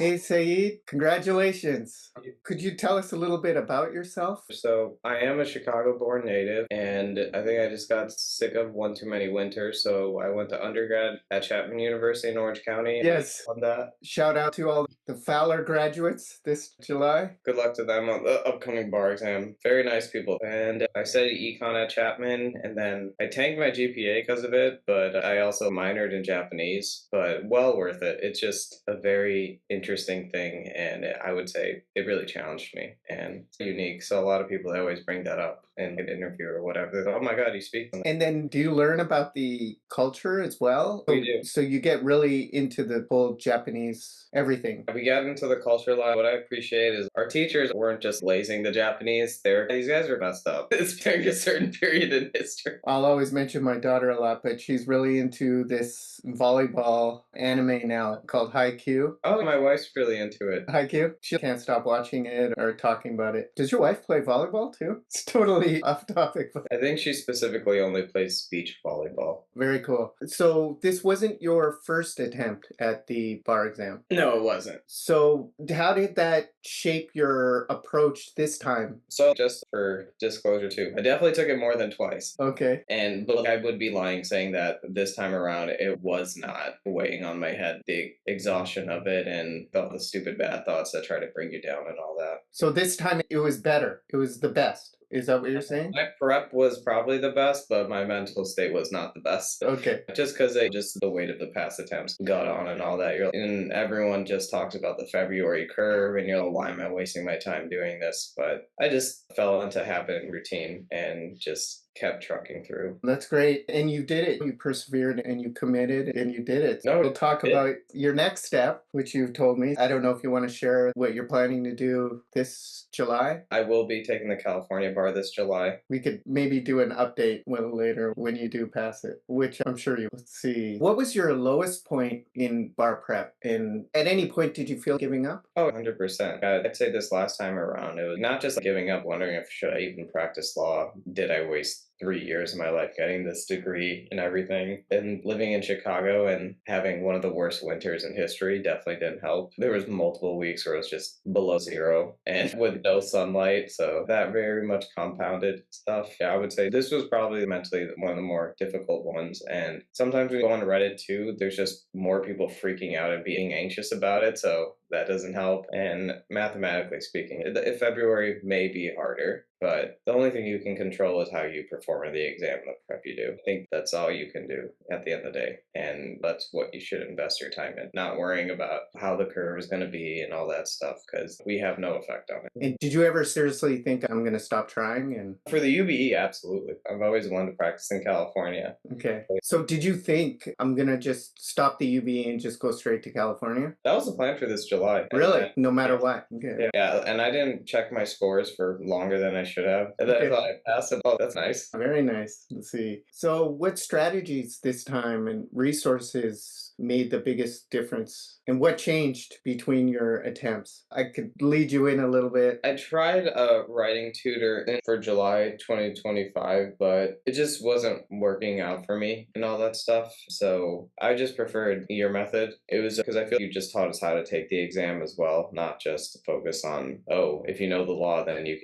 Hey Saeed, congratulations. Could you tell us a little bit about yourself? So I am a Chicago-born native, and I think I just got sick of one too many winters. So I went to undergrad at Chapman University in Orange County. Yes. On that, Shout out to all the Fowler graduates this July. good luck to them on the upcoming bar exam. Very nice people. And I studied econ at Chapman, and then I tanked my GPA because of it, but I also minored in Japanese. But well worth it. It's just a very interesting thing, and I would say it really challenged me and it's unique. So a lot of people always bring that up in an interview or whatever. Oh my God, you speak. And then do you learn about the culture as well? We do. So you get really into the whole Japanese everything. We got into the culture a lot. What I appreciate is our teachers weren't just lazing the Japanese. These guys are messed up. It's during a certain period in history. I'll always mention my daughter a lot, but she's really into this volleyball anime now called Haikyuu. Oh, my wife's really into it. Haikyuu. She can't stop watching it or talking about it. Does your wife play volleyball too? It's totally off topic, but I think she specifically only plays beach volleyball. very cool. So this wasn't your first attempt at the bar exam. No, it wasn't. So how did that shape your approach this time? So just for disclosure too, I definitely took it more than twice. Okay. But I would be lying saying that this time around it was not weighing on my head. The exhaustion of it and all the stupid bad thoughts that try to bring you down and all that. So this time it was better. It was the best. Is that what you're saying? My prep was probably the best, but my mental state was not the best. Okay. Just because just the weight of the past attempts got on and all that. And everyone just talks about the February curve, and you're like, why am I wasting my time doing this? But I just fell into habit and routine and just kept trucking through. That's great. And you did it. You persevered and you committed and you did it. No, We'll talk about your next step, which you've told me. I don't know if you want to share what you're planning to do this July. I will be taking the California bar this July. We could maybe do an update a little later when you do pass it, which I'm sure you will see. What was your lowest point in bar prep? And at any point, did you feel giving up? Oh, 100%. I'd say this last time around, it was not just giving up, wondering if should I even practice law? Did I waste 3 years of my life getting this degree and everything? And living in Chicago and having one of the worst winters in history definitely didn't help. There was multiple weeks where it was just below zero and with no sunlight. So that very much compounded stuff. Yeah, I would say this was probably mentally one of the more difficult ones. And sometimes we go on Reddit too, there's just more people freaking out and being anxious about it. So that doesn't help. And mathematically speaking, February may be harder, but the only thing you can control is how you perform in the exam and the prep you do. I think that's all you can do at the end of the day. And that's what you should invest your time in, not worrying about how the curve is going to be and all that stuff, because we have no effect on it. And did you ever seriously think I'm going to stop trying? And For the UBE, absolutely. I've always wanted to practice in California. okay. So did you think I'm going to just stop the UB and just go straight to California? That was the plan for this July. Really? No matter what? Okay. Yeah, and I didn't check my scores for longer than I should have. And then I Okay. thought I passed it. Oh, that's nice. Very nice. Let's see. So what strategies this time and resources made the biggest difference? And what changed between your attempts? I could lead you in a little bit. I tried a writing tutor for July 2025, but it just wasn't working out for me and all that stuff. So I just preferred your method. It was because I feel you just taught us how to take the exam as well, not just focus on, oh, if you know the law, then you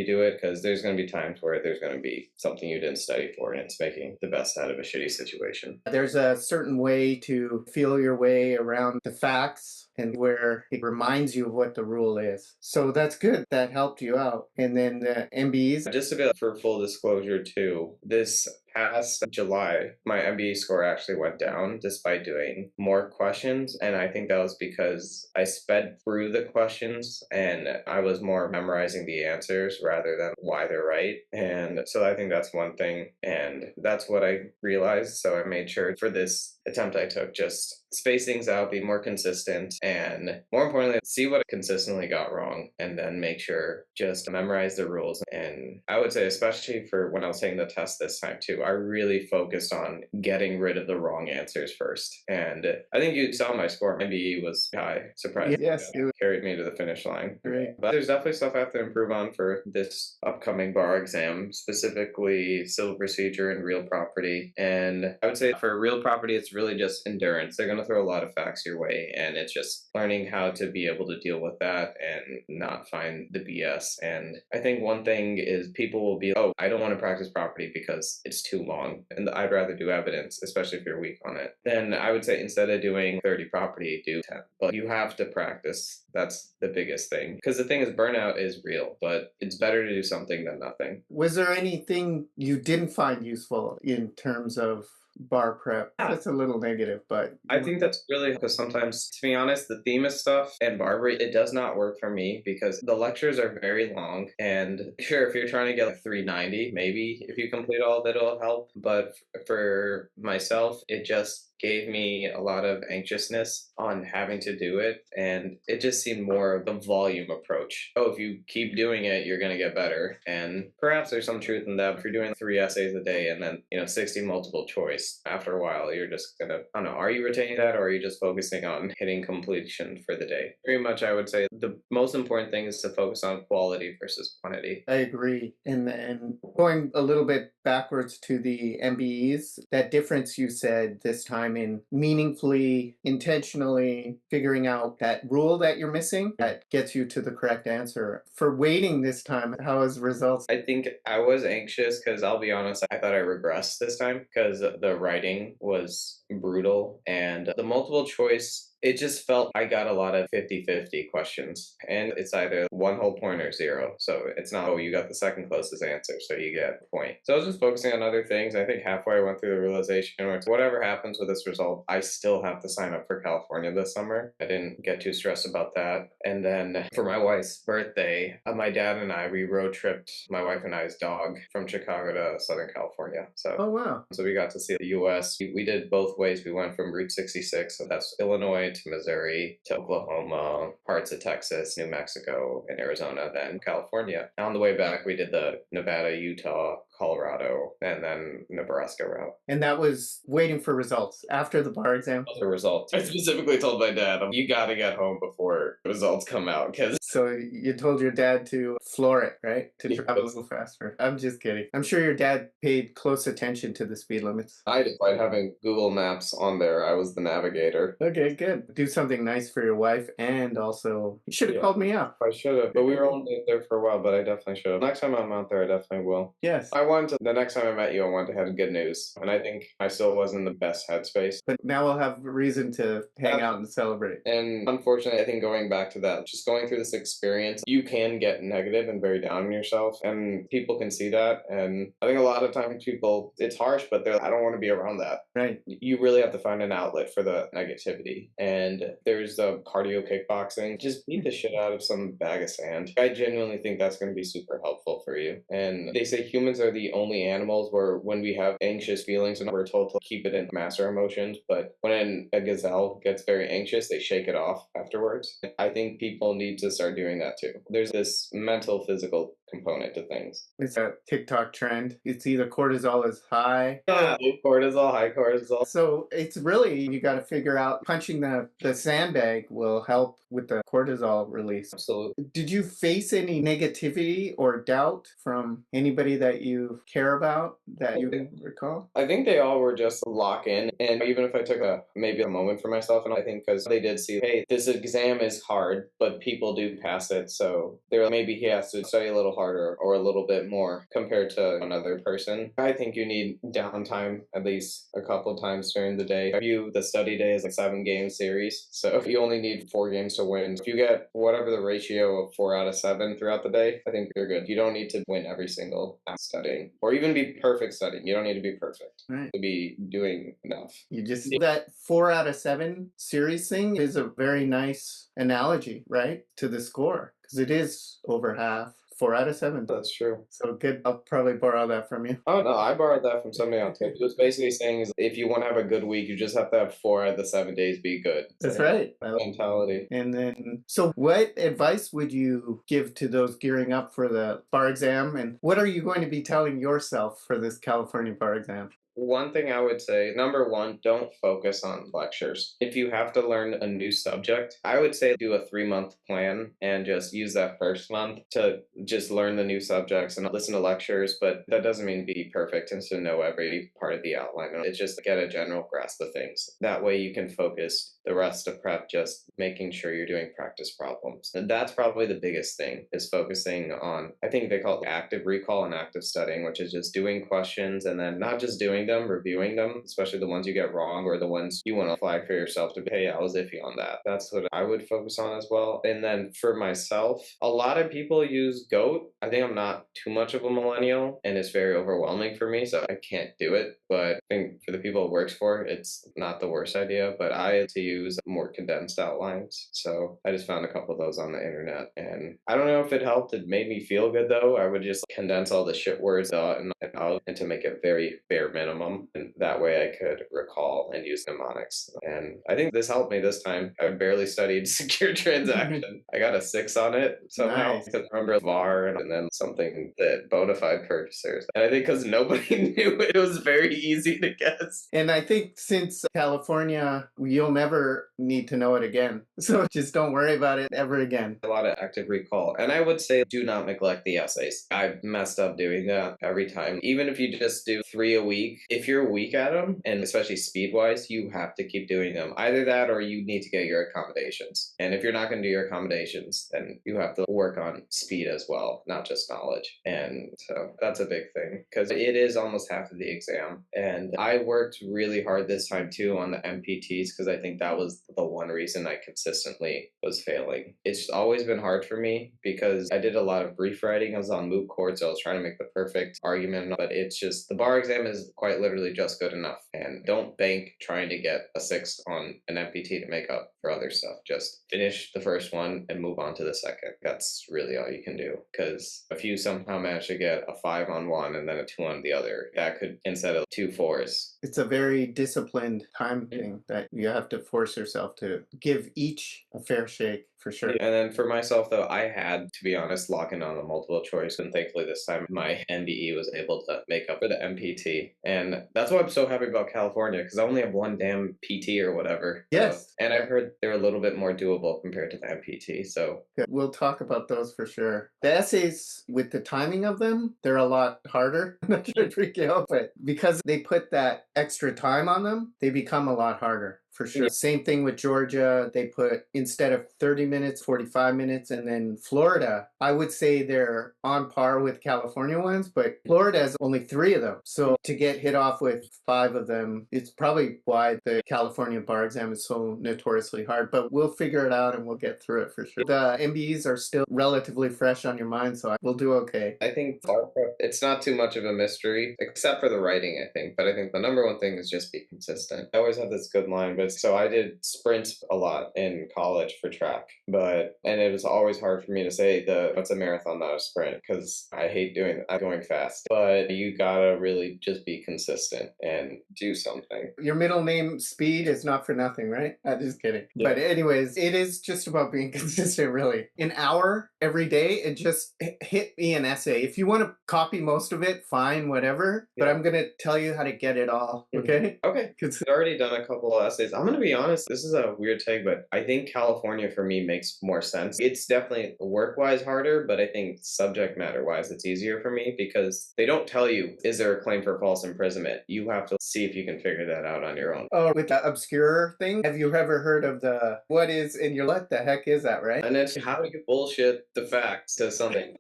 do it. Because there's going to be times where there's going to be something you didn't study for, and it's making the best out of a shitty situation. There's a certain way to feel your way around the facts and where it reminds you of what the rule is. So that's good. That helped you out. And then the MBEs. Just a bit for full disclosure too, this past July, my MBE score actually went down despite doing more questions. And I think that was because I sped through the questions and I was more memorizing the answers rather than why they're right. And so I think that's one thing. And that's what I realized. So I made sure for this attempt I took, just space things out, be more consistent, and more importantly, see what I consistently got wrong, and then make sure just memorize the rules. And I would say, especially for when I was taking the test this time too, I really focused on getting rid of the wrong answers first. And I think you saw my score. My MBE was high, surprisingly. Yes, it was Carried me to the finish line. great. But there's definitely stuff I have to improve on for this upcoming bar exam, specifically civil procedure and real property. And I would say for real property, it's really just endurance. They're going to throw a lot of facts your way, and it's just just learning how to be able to deal with that and not find the BS. And I think one thing is people will be, oh, I don't want to practice property because it's too long. And I'd rather do evidence, especially if you're weak on it. Then I would say instead of doing 30 property, do 10. But you have to practice. That's the biggest thing. Because the thing is, burnout is real, but it's better to do something than nothing. Was there anything you didn't find useful in terms of bar prep? That's a little negative, but I think that's really because sometimes, to be honest, the Themis stuff and Barbary, it does not work for me because the lectures are very long. And sure, if you're trying to get like 390, maybe if you complete all of it, it'll help. But for myself, it just gave me a lot of anxiousness on having to do it. And it just seemed more of a volume approach. Oh, if you keep doing it, you're going to get better. And perhaps there's some truth in that. If you're doing 3 essays a day and then, 60 multiple choice, after a while, you're just going to, I don't know, are you retaining that or are you just focusing on hitting completion for the day? Very much, I would say the most important thing is to focus on quality versus quantity. I agree. And then going a little bit backwards to the MBEs, that difference you said this time in meaningfully, intentionally figuring out that rule that you're missing that gets you to the correct answer. For waiting this time, how was results? I think I was anxious because I'll be honest, I thought I regressed this time because the writing was brutal and the multiple choice. It just felt I got a lot of 50-50 questions, and it's either one whole point or zero. So it's not, oh, you got the second closest answer, so you get a point. So I was just focusing on other things. I think halfway I went through the realization where whatever happens with this result, I still have to sign up for California this summer. I didn't get too stressed about that. And then for my wife's birthday, my dad and I, we road tripped my wife and I's dog from Chicago to Southern California. Oh, wow. So we got to see the US. We did both ways. We went from Route 66, so that's Illinois to Missouri to Oklahoma, parts of Texas, New Mexico, and Arizona, then California. And on the way back, we did the Nevada, Utah, Colorado, and then Nebraska route. And that was waiting for results after the bar exam. The results. I specifically told my dad, you got to get home before the results come out because So you told your dad to floor it, right? To travel a little faster. I'm just kidding. I'm sure your dad paid close attention to the speed limits. I, despite having Google Maps on there, I was the navigator. Okay, good. Do something nice for your wife and also you should have called me up. I should have, but we were only there for a while, but I definitely should have. Next time I'm out there, I definitely will. Yes. The next time I met you, I wanted to have good news. And I think I still was in the best headspace. But now we'll have a reason to hang out and celebrate. And unfortunately, I think going back to that, just going through this experience, you can get negative and very down on yourself. And people can see that. And I think a lot of times people, it's harsh, but they're, I don't want to be around that. Right. You really have to find an outlet for the negativity. And there's the cardio kickboxing. Just beat the shit out of some bag of sand. I genuinely think that's going to be super helpful for you. And they say humans are the only animals where when we have anxious feelings and we're told to keep it in, master emotions, but when a gazelle gets very anxious, they shake it off afterwards. I think people need to start doing that too. There's this mental, physical component to things. It's a TikTok trend. It's either cortisol is high. Low cortisol, high cortisol. So it's really, you got to figure out punching the sandbag will help with the cortisol release. Absolutely. Did you face any negativity or doubt from anybody that you care about that you recall? I think they all were just lock in. And even if I took maybe a moment for myself, and I think because they did see, hey, this exam is hard, but people do pass it. So they're like, maybe he has to study a little harder or a little bit more compared to another person. I think you need downtime at least a couple times during the day. I view the study day as a 7-game series. So you only need 4 games to win. If you get whatever the ratio of 4 out of 7 throughout the day, I think you're good. You don't need to win every single studying or even be perfect studying. You don't need to be perfect to be doing enough. You just, that 4 out of 7 series thing is a very nice analogy, right? To the score, because it is over half. 4 out of 7. That's true. So good. I'll probably borrow that from you. Oh no, I borrowed that from somebody else. It was basically saying is if you want to have a good week, you just have to have 4 out of the 7 days be good. That's right. Mentality. And then, so what advice would you give to those gearing up for the bar exam? And what are you going to be telling yourself for this California bar exam? One thing I would say, number one, don't focus on lectures. If you have to learn a new subject, I would say do a 3-month plan and just use that first month to just learn the new subjects and listen to lectures, but that doesn't mean be perfect and to know every part of the outline. It's just get a general grasp of things. That way you can focus the rest of prep just making sure you're doing practice problems. And that's probably the biggest thing is focusing on, I think they call it active recall and active studying, which is just doing questions and then not just doing them, reviewing them, especially the ones you get wrong or the ones you want to flag for yourself to be, hey, I was iffy on that. That's what I would focus on as well. And then for myself, a lot of people use GOAT. I think I'm not too much of a millennial and it's very overwhelming for me, so I can't do it. But I think for the people it works for, it's not the worst idea. But I had to use more condensed outlines. So I just found a couple of those on the internet. And I don't know if it helped. It made me feel good though. I would just condense all the shit words out and to make it very bare minimum. And that way I could recall and use mnemonics. And I think this helped me this time. I barely studied secure transaction. I got a 6 on it somehow. Nice. Because I remember VAR and then something that bona fide purchasers. And I think because nobody knew it was very easy to guess. And I think since California, you'll never need to know it again. So just don't worry about it ever again. A lot of active recall. And I would say do not neglect the essays. I've messed up doing that every time. Even if you just do 3 a week, if you're weak at them, and especially speed wise, you have to keep doing them. Either that or you need to get your accommodations. And if you're not going to do your accommodations, then you have to work on speed as well, not just knowledge. And so that's a big thing because it is almost half of the exam. And I worked really hard this time too on the MPTs because I think that was the one reason I consistently was failing. It's always been hard for me because I did a lot of brief writing. I was on moot court, so I was trying to make the perfect argument, but it's just the bar exam is quite literally just good enough. And don't bank trying to get a 6 on an MPT to make up for other stuff. Just finish the first one and move on to the second. That's really all you can do because if you somehow manage to get a 5 on one and then a 2 on the other, that could, instead of 2 4s. It's a very disciplined time thing that you have to force yourself to give each a fair shake for sure. And then for myself, though, I had, to be honest, lock in on a multiple choice. And thankfully, this time my MBE was able to make up for the MPT. And that's why I'm so happy about California because I only have one damn PT or whatever. Yes. So, and I've heard they're a little bit more doable compared to the MPT. So Good. We'll talk about those for sure. The essays, with the timing of them, they're a lot harder. I'm not trying to freak you out, but because they put that extra time on them, they become a lot harder. For sure. Yeah. Same thing with Georgia. They put, instead of 30 minutes, 45 minutes. And then Florida, I would say they're on par with California ones, but Florida has only 3 of them. So to get hit off with 5 of them, it's probably why the California bar exam is so notoriously hard. But we'll figure it out and we'll get through it for sure. The MBEs are still relatively fresh on your mind, so we'll do okay. I think bar prep, it's not too much of a mystery, except for the writing, I think. But I think the number one thing is just be consistent. I always have this good line, but so I did sprints a lot in college for track, and it was always hard for me to say what's a marathon, not a sprint, because I hate going fast. But you gotta really just be consistent and do something. Your middle name Speed is not for nothing, right? I'm just kidding. Yeah. But anyways, it is just about being consistent, really. An hour every day and just hit me an essay. If you want to copy most of it, fine, whatever. But Yeah. I'm going to tell you how to get it all, okay? Okay. Because I've already done a couple of essays. I'm going to be honest, this is a weird take, but I think California for me makes more sense. It's definitely work-wise harder, but I think subject matter-wise it's easier for me because they don't tell you, is there a claim for false imprisonment? You have to see if you can figure that out on your own. Oh, with the obscure thing, have you ever heard of what the heck is that, right? And it's how do you bullshit the facts to something?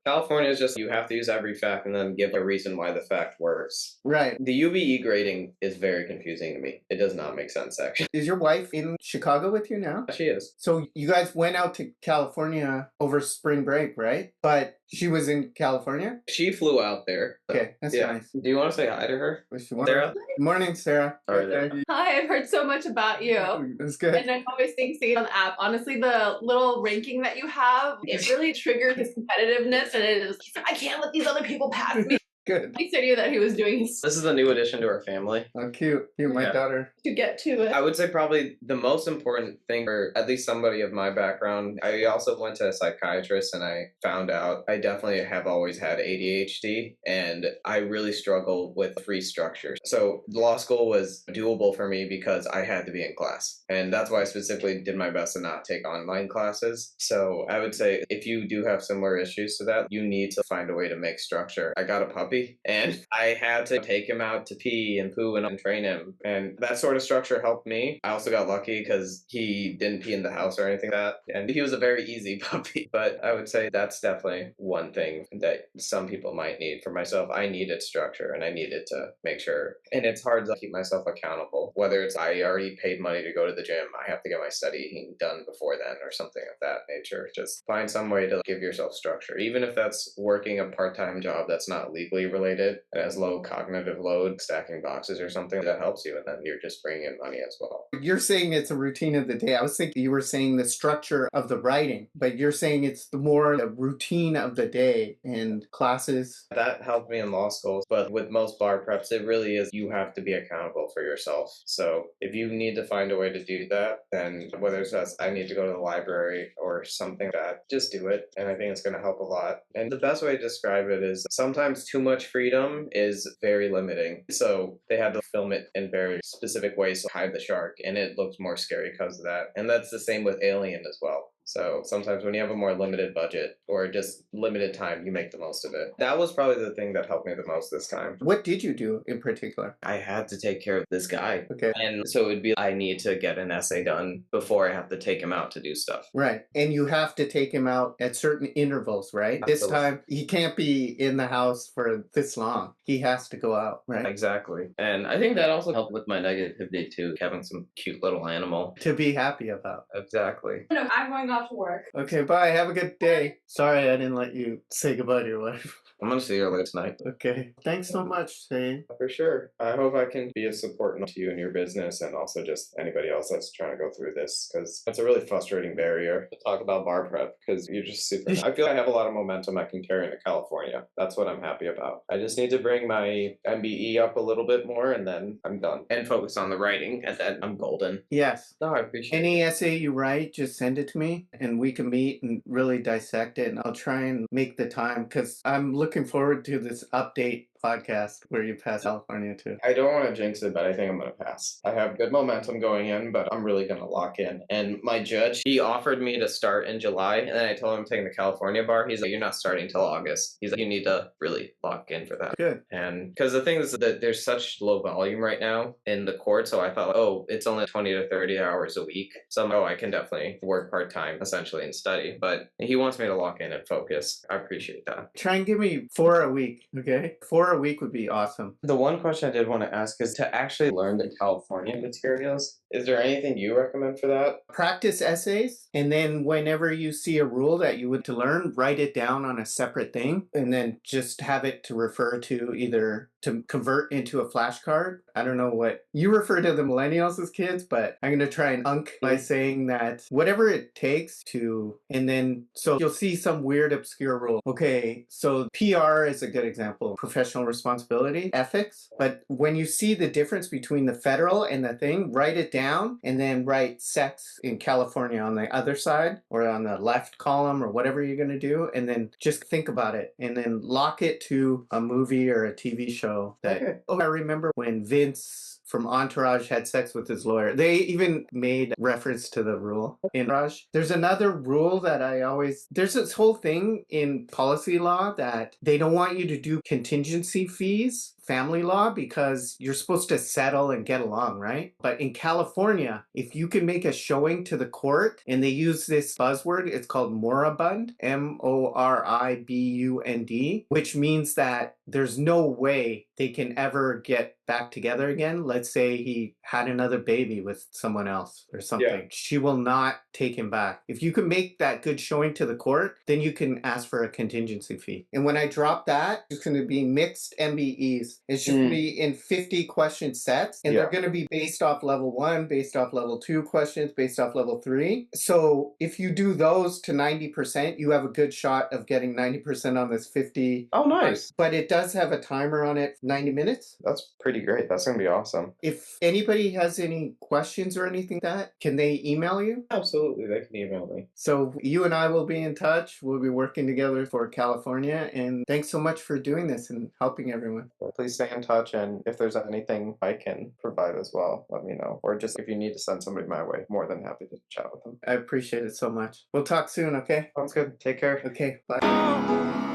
California is just you have to use every fact and then give a reason why the fact works. Right. The UBE grading is very confusing to me. It does not make sense, actually. Is your wife in Chicago with you now? She is. So you guys went out to California over spring break, right? But she was in California? She flew out there. Okay, that's nice. Do you want to say hi to her? If you want. Sarah? Good morning, Sarah. All right. Hi, I've heard so much about you. That's good. And I've always think Sayeed on the app. Honestly, the little ranking that you have, it really triggers his competitiveness and it is, I can't let these other people pass me. Good. He said to you that he was doing his This is a new addition to our family. Oh, cute. You, my Yeah. daughter. to get to it. I would say probably the most important thing for at least somebody of my background. I also went to a psychiatrist and I found out I definitely have always had ADHD and I really struggle with free structure. So law school was doable for me because I had to be in class. And that's why I specifically did my best to not take online classes. So I would say if you do have similar issues to that, you need to find a way to make structure. I got a puppy and I had to take him out to pee and poo and train him. And that sort of structure helped me. I also got lucky because he didn't pee in the house or anything like that. And he was a very easy puppy. But I would say that's definitely one thing that some people might need. For myself, I needed structure and I needed to make sure. And it's hard to keep myself accountable. Whether it's I already paid money to go to the gym, I have to get my studying done before then or something of that nature. Just find some way to give yourself structure. Even if that's working a part-time job that's not legally related, it has low cognitive load, stacking boxes or something that helps you. And then you're just bringing in money as well. You're saying it's a routine of the day. I was thinking you were saying the structure of the writing, but you're saying it's more the routine of the day and classes. That helped me in law school, but with most bar preps, it really is you have to be accountable for yourself. So if you need to find a way to do that, then whether it's just I need to go to the library or something like that, just do it. And I think it's going to help a lot. And the best way to describe it is sometimes too much freedom is very limiting. So they had to film it in very specific ways to hide the shark, and it looks more scary because of that. And that's the same with Alien as well. So sometimes when you have a more limited budget or just limited time, you make the most of it. That was probably the thing that helped me the most this time. What did you do in particular? I had to take care of this guy. Okay. And so it would be I need to get an essay done before I have to take him out to do stuff. Right. And you have to take him out at certain intervals, right? This Absolutely. time, he can't be in the house for this long. He has to go out, right? Exactly. And I think that also helped with my negativity too, having some cute little animal. To be happy about. Exactly. No, I'm going off to work. Okay, bye. Have a good day. Sorry I didn't let you say goodbye to your wife. I'm going to see her later tonight. Okay. Thanks so much, Sayeed. For sure. I hope I can be a support to you and your business and also just anybody else that's trying to go through this because it's a really frustrating barrier to talk about bar prep because you're just super. I feel I have a lot of momentum I can carry into California. That's what I'm happy about. I just need to bring my MBE up a little bit more and then I'm done. And focus on the writing and then I'm golden. Yes. No, I appreciate it. Any essay you write, just send it to me and we can meet and really dissect it. And I'll try and make the time because I'm looking forward to this update podcast where you pass California too. I don't want to jinx it, but I think I'm going to pass. I have good momentum going in, but I'm really going to lock in. And my judge, he offered me to start in July, and then I told him I'm taking the California bar. He's like, you're not starting till August. He's like, you need to really lock in for that. Good. And because the thing is that there's such low volume right now in the court, so I thought, oh, it's only 20 to 30 hours a week. So, I can definitely work part-time essentially and study. But he wants me to lock in and focus. I appreciate that. Try and give me 4 a week, okay? 4 a week would be awesome. The one question I did want to ask is to actually learn the California materials. Is there anything you recommend for that? Practice essays, and then whenever you see a rule that you would to learn, write it down on a separate thing, and then just have it to refer to either to convert into a flashcard. I don't know what you refer to the millennials as kids, but I'm going to try and by saying that whatever it takes to, and then so you'll see some weird obscure rule. Okay, so PR is a good example, professional responsibility, ethics. But when you see the difference between the federal and the thing, write it down and then write sex in California on the other side or on the left column or whatever you're going to do. And then just think about it and then lock it to a movie or a TV show that, Okay. I remember when Vince from Entourage had sex with his lawyer. They even made reference to the rule in Entourage. There's another rule that there's this whole thing in policy law that they don't want you to do contingency fees, family law, because you're supposed to settle and get along, right? But in California, if you can make a showing to the court and they use this buzzword, it's called moribund, moribund, which means that there's no way they can ever get back together again, let's say he had another baby with someone else or something, she will not take him back. If you can make that good showing to the court, then you can ask for a contingency fee. And when I drop that, it's going to be mixed MBEs. It's just going to be in 50 question sets, and they're going to be based off level 1, based off level 2 questions, based off level 3. So if you do those to 90%, you have a good shot of getting 90% on this 50. Oh, nice. But it does have a timer on it, 90 minutes. That's pretty great. That's going to be awesome. If anybody has any questions or anything like that, can they email you? Absolutely. They can email me. So you and I will be in touch. We'll be working together for California. And thanks so much for doing this and helping everyone. Well, please stay in touch. And if there's anything I can provide as well, let me know. Or just if you need to send somebody my way, more than happy to chat with them. I appreciate it so much. We'll talk soon, okay? Sounds good. Take care. Okay, bye.